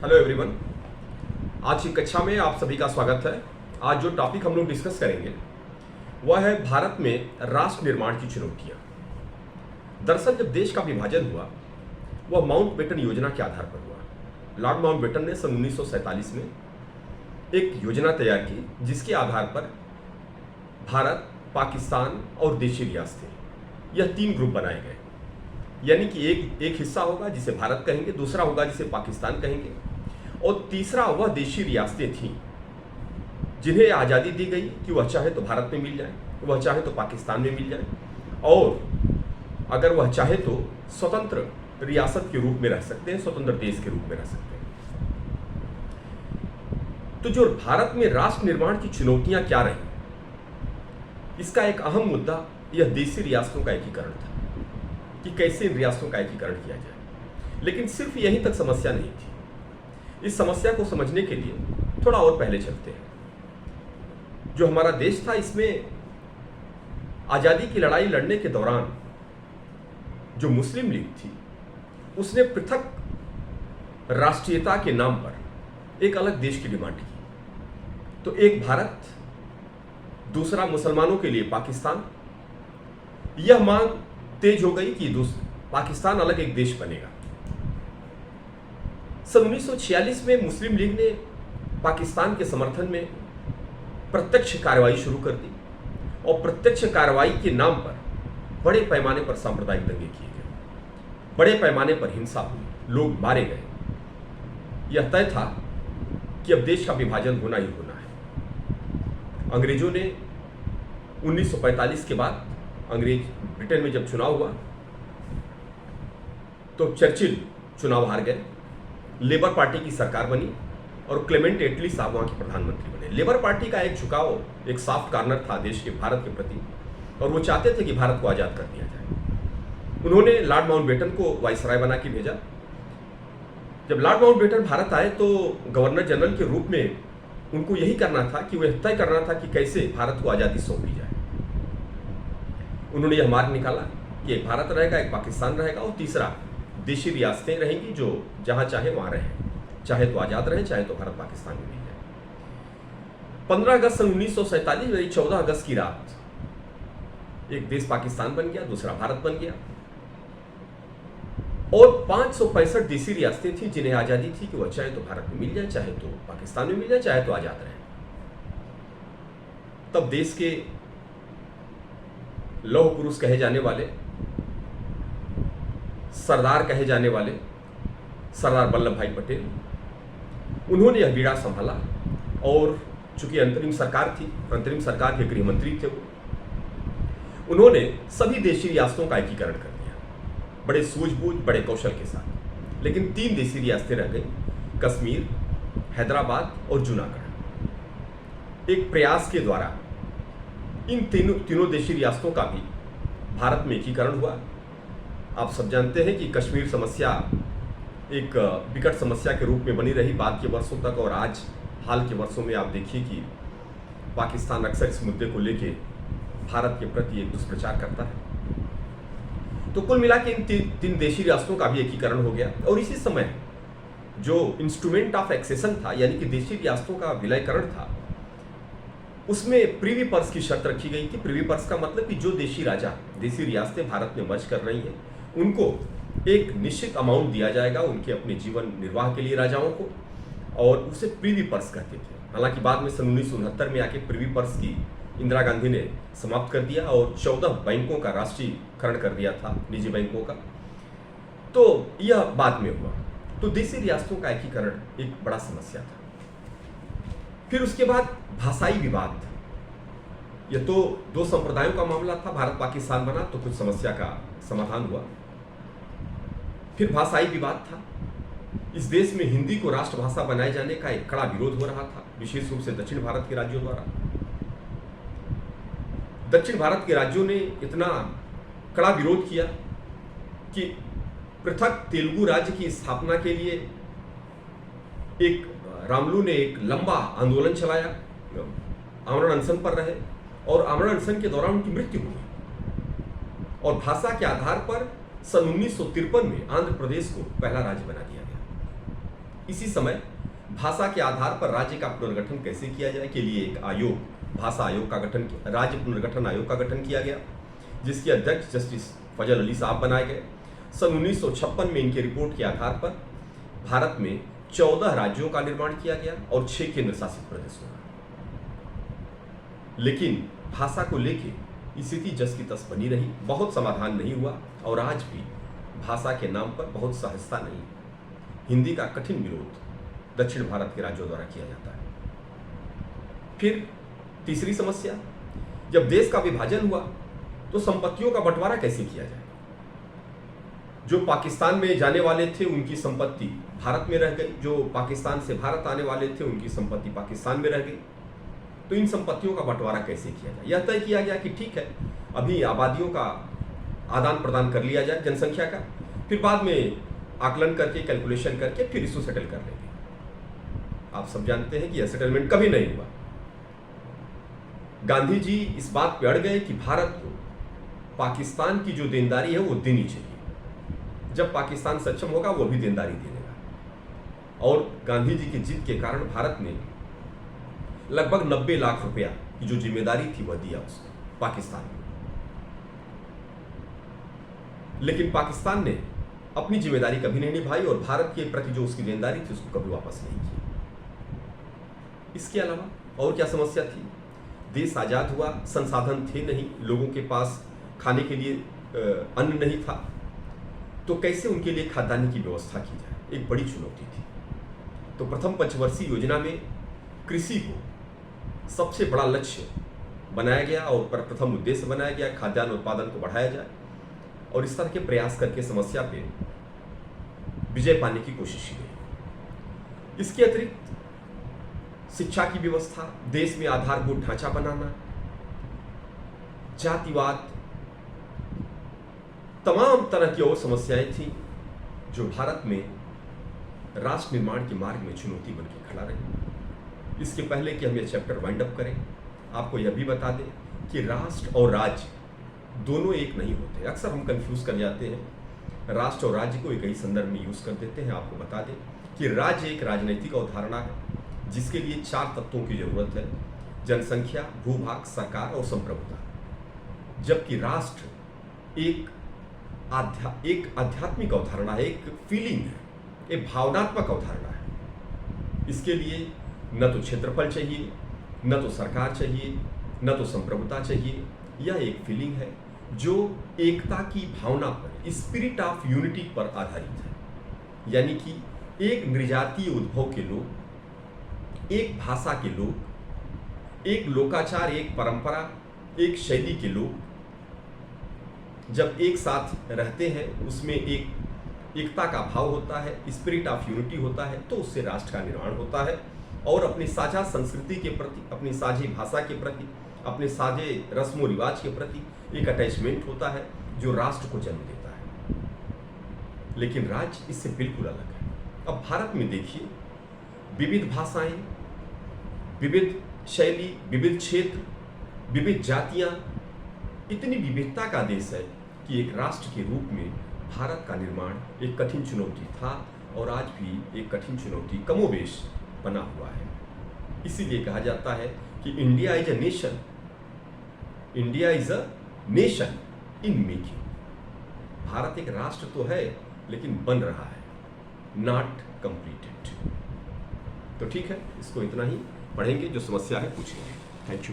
Hello everyone. आज की कक्षा में आप सभी का स्वागत है। आज जो टॉपिक हम लोग डिस्कस करेंगे वह है भारत में राष्ट्र निर्माण की चुनौतियां। दरअसल जब देश का विभाजन हुआ वह माउंटबेटन योजना के आधार पर हुआ। लॉर्ड माउंटबेटन ने सन 1947 में एक योजना तैयार की जिसके आधार पर भारत, पाकिस्तान और देशी रियासतें यह 3 ग्रुप बनाए गए। यानी कि एक हिस्सा होगा जिसे भारत कहेंगे, दूसरा होगा जिसे पाकिस्तान कहेंगे और तीसरा वह देशी रियासतें थीं जिन्हें आज़ादी दी गई कि वह चाहे तो भारत में मिल जाए, वह चाहे तो पाकिस्तान में मिल जाए और अगर वह चाहे तो स्वतंत्र रियासत के रूप में रह सकते हैं, स्वतंत्र देश के रूप में रह सकते हैं। तो जो भारत में राष्ट्र निर्माण की चुनौतियां क्या रही, इसका एक अहम मुद्दा यह देशी रियासतों का एकीकरण था कि कैसे इन रियासतों का एकीकरण किया जाए। लेकिन सिर्फ यहीं तक समस्या नहीं थी। इस समस्या को समझने के लिए थोड़ा और पहले चलते हैं। जो हमारा देश था इसमें आज़ादी की लड़ाई लड़ने के दौरान जो मुस्लिम लीग थी उसने पृथक राष्ट्रीयता के नाम पर एक अलग देश की डिमांड की। तो एक भारत, दूसरा मुसलमानों के लिए पाकिस्तान। यह मांग तेज हो गई कि पाकिस्तान अलग एक देश बनेगा। सन 1946 में मुस्लिम लीग ने पाकिस्तान के समर्थन में प्रत्यक्ष कार्रवाई शुरू कर दी और प्रत्यक्ष कार्रवाई के नाम पर बड़े पैमाने पर सांप्रदायिक दंगे किए गए, बड़े पैमाने पर हिंसा हुई, लोग मारे गए। यह तय था कि अब देश का विभाजन होना ही होना है। अंग्रेजों ने 1945 के बाद ब्रिटेन में जब चुनाव हुआ तो चर्चिल चुनाव हार गए, लेबर पार्टी की सरकार बनी और क्लेमेंट एटली साहब वहां के प्रधानमंत्री बने। लेबर पार्टी का एक झुकाव, एक सॉफ्ट कॉर्नर था देश के, भारत के प्रति, और वो चाहते थे कि भारत को आजाद कर दिया जाए। उन्होंने लॉर्ड माउंटबेटन को वाइसराय बना के भेजा। जब लॉर्ड माउंटबेटन भारत आए तो गवर्नर जनरल के रूप में उनको यही करना था कि वह तय करना था कि कैसे भारत को आज़ादी सौंपी जाए। उन्होंने यह मार्ग निकाला कि एक भारत रहेगा, एक पाकिस्तान रहेगा और तीसरा देशी रियासतें रहेंगी जो जहां चाहे वहां रहें, चाहे तो आज़ाद रहें, चाहे तो भारत पाकिस्तान में मिल जाए। 15 अगस्त सन 1947 यानी 14 अगस्त की रात एक देश पाकिस्तान बन गया, दूसरा भारत बन गया और 565 देशी रियासतें थी जिन्हें आज़ादी थी कि वह चाहे तो भारत में मिल जाए, चाहे तो पाकिस्तान में मिल जाए, चाहे तो आज़ाद रहें। तब देश के लौह पुरुष कहे जाने वाले, सरदार कहे जाने वाले सरदार वल्लभ भाई पटेल, उन्होंने यह बीड़ा संभाला और चूंकि अंतरिम सरकार थी, अंतरिम सरकार के गृह मंत्री थे वो, उन्होंने सभी देशी रियासतों का एकीकरण कर दिया बड़े सूझबूझ, बड़े कौशल के साथ। लेकिन 3 देशी रियासतें रह गई, कश्मीर, हैदराबाद और जूनागढ़। एक प्रयास के द्वारा इन तीनों देशी रियासतों का भी भारत में एकीकरण हुआ। आप सब जानते हैं कि कश्मीर समस्या एक विकट समस्या के रूप में बनी रही बाद के वर्षों तक, और आज हाल के वर्षों में आप देखिए कि पाकिस्तान अक्सर इस मुद्दे को लेके भारत के प्रति एक दुष्प्रचार करता है। तो कुल मिला के इन 3 देशी रियासतों का भी एकीकरण हो गया। और इसी समय जो इंस्ट्रूमेंट ऑफ एक्सेशन था, यानी कि देशी रियासतों का विलयकरण था, उसमें प्रीवी पर्स की शर्त रखी गई थी। प्रीवी पर्स का मतलब कि जो देशी राजा देशी रियासतें भारत में मर्ज कर रही हैं उनको एक निश्चित अमाउंट दिया जाएगा उनके अपने जीवन निर्वाह के लिए, राजाओं को, और उसे प्रीवी पर्स कहते थे। हालांकि बाद में सन 1969 में आके प्रीवी पर्स की इंदिरा गांधी ने समाप्त कर दिया और 14 बैंकों का राष्ट्रीयकरण कर दिया था, निजी बैंकों का। तो यह बाद में हुआ। तो देशी रियासतों का एकीकरण एक बड़ा समस्या था। फिर उसके बाद भाषाई विवाद। यह तो 2 संप्रदायों का मामला था, भारत पाकिस्तान बना तो कुछ समस्या का समाधान हुआ। फिर भाषाई विवाद था। इस देश में हिंदी को राष्ट्रभाषा बनाए जाने का एक कड़ा विरोध हो रहा था, विशेष रूप से दक्षिण भारत के राज्यों द्वारा। दक्षिण भारत के राज्यों ने इतना कड़ा विरोध किया कि पृथक तेलुगु राज्य की स्थापना के लिए एक रामलू ने एक लंबा आंदोलन चलाया, आमरण अनशन पर रहे और आमरण अनशन के दौरान उनकी मृत्यु हुई। और भाषा के आधार पर सन 1953 में आंध्र प्रदेश को पहला राज्य बना दिया गया। इसी समय भाषा के आधार पर राज्य का पुनर्गठन कैसे किया जाए के लिए एक आयोग, भाषा आयोग का गठन, राज्य पुनर्गठन आयोग का गठन किया गया, जिसके अध्यक्ष जस्टिस फजल अली साहब बनाए गए। सन 1956 में इनकी रिपोर्ट के आधार पर भारत में 14 राज्यों का निर्माण किया गया और 6 केंद्र शासित प्रदेशों का। लेकिन भाषा को लेके स्थिति जस की तस बनी रही, बहुत समाधान नहीं हुआ और आज भी भाषा के नाम पर बहुत सहजता नहीं। हिंदी का कठिन विरोध दक्षिण भारत के राज्यों द्वारा किया जाता है। फिर तीसरी समस्या, जब देश का विभाजन हुआ तो संपत्तियों का बंटवारा कैसे किया जाए। जो पाकिस्तान में जाने वाले थे उनकी संपत्ति भारत में रह गई, जो पाकिस्तान से भारत आने वाले थे उनकी संपत्ति पाकिस्तान में रह गई। तो इन संपत्तियों का बंटवारा कैसे किया जाए। यह तय किया गया कि ठीक है, अभी आबादियों का आदान प्रदान कर लिया जाए, जनसंख्या का, फिर बाद में आकलन करके, कैलकुलेशन करके फिर इसको सेटल कर लेंगे। आप सब जानते हैं कि यह सेटलमेंट कभी नहीं हुआ। गांधी जी इस बात पे अड़ गए कि भारत को पाकिस्तान की जो देनदारी है वो देनी चाहिए। जब पाकिस्तान सक्षम होगा वो भी देनदारी दे देगा। और गांधी जी की जिद के कारण भारत ने लगभग 90 लाख रुपया की जो जिम्मेदारी थी वह दिया उसको पाकिस्तान में। लेकिन पाकिस्तान ने अपनी जिम्मेदारी कभी नहीं निभाई और भारत के प्रति जो उसकी देनदारी थी उसको कभी वापस नहीं की। इसके अलावा और क्या समस्या थी। देश आजाद हुआ, संसाधन थे नहीं, लोगों के पास खाने के लिए अन्न नहीं था, तो कैसे उनके लिए खाद्यान्न की व्यवस्था की जाए, एक बड़ी चुनौती थी। तो प्रथम पंचवर्षीय योजना में कृषि को सबसे बड़ा लक्ष्य बनाया गया और प्रथम उद्देश्य बनाया गया, खाद्यान्न उत्पादन को बढ़ाया जाए। और इस तरह के प्रयास करके समस्या पे विजय पाने की कोशिश की गई। इसके अतिरिक्त शिक्षा की व्यवस्था, देश में आधारभूत ढांचा बनाना, जातिवाद, तमाम तरह की और समस्याएं थी जो भारत में राष्ट्र निर्माण के मार्ग में चुनौती बनकर खड़ा रही। इसके पहले कि हम ये चैप्टर वाइंड अप करें, आपको यह भी बता दें कि राष्ट्र और राज्य दोनों एक नहीं होते। अक्सर हम कंफ्यूज कर जाते हैं, राष्ट्र और राज्य को एक ही संदर्भ में यूज कर देते हैं। आपको बता दें कि राज्य एक राजनीतिक अवधारणा है जिसके लिए 4 तत्वों की जरूरत है: जनसंख्या, भूभाग, सरकार और संप्रभुता। जबकि राष्ट्र एक आध्यात्मिक अवधारणा है, एक फीलिंग है, एक भावनात्मक अवधारणा है। इसके लिए न तो क्षेत्रफल चाहिए, न तो सरकार चाहिए, न तो संप्रभुता चाहिए। यह एक फीलिंग है जो एकता की भावना पर, स्पिरिट ऑफ यूनिटी पर आधारित है। यानी कि एक नृजातीय उद्भव के लोग, एक भाषा के लोग, एक लोकाचार, एक परंपरा, एक शैली के लोग जब एक साथ रहते हैं, उसमें एक एकता का भाव होता है, स्पिरिट ऑफ यूनिटी होता है, तो उससे राष्ट्र का निर्माण होता है। और अपनी साझा संस्कृति के प्रति, अपनी साझी भाषा के प्रति, अपने साझे रस्मों रिवाज के प्रति एक अटैचमेंट होता है जो राष्ट्र को जन्म देता है। लेकिन राज्य इससे बिल्कुल अलग है। अब भारत में देखिए, विविध भाषाएं, विविध शैली, विविध क्षेत्र, विविध जातियां, इतनी विविधता का देश है कि एक राष्ट्र के रूप में भारत का निर्माण एक कठिन चुनौती था और आज भी एक कठिन चुनौती कमोबेश बना हुआ है। इसीलिए कहा जाता है कि India is a nation, India is a nation in making. Bharat एक राष्ट्र तो है लेकिन बन रहा है, नॉट कंप्लीटेड। तो ठीक है, इसको इतना ही पढ़ेंगे, जो समस्या है पूछेंगे। Thank you.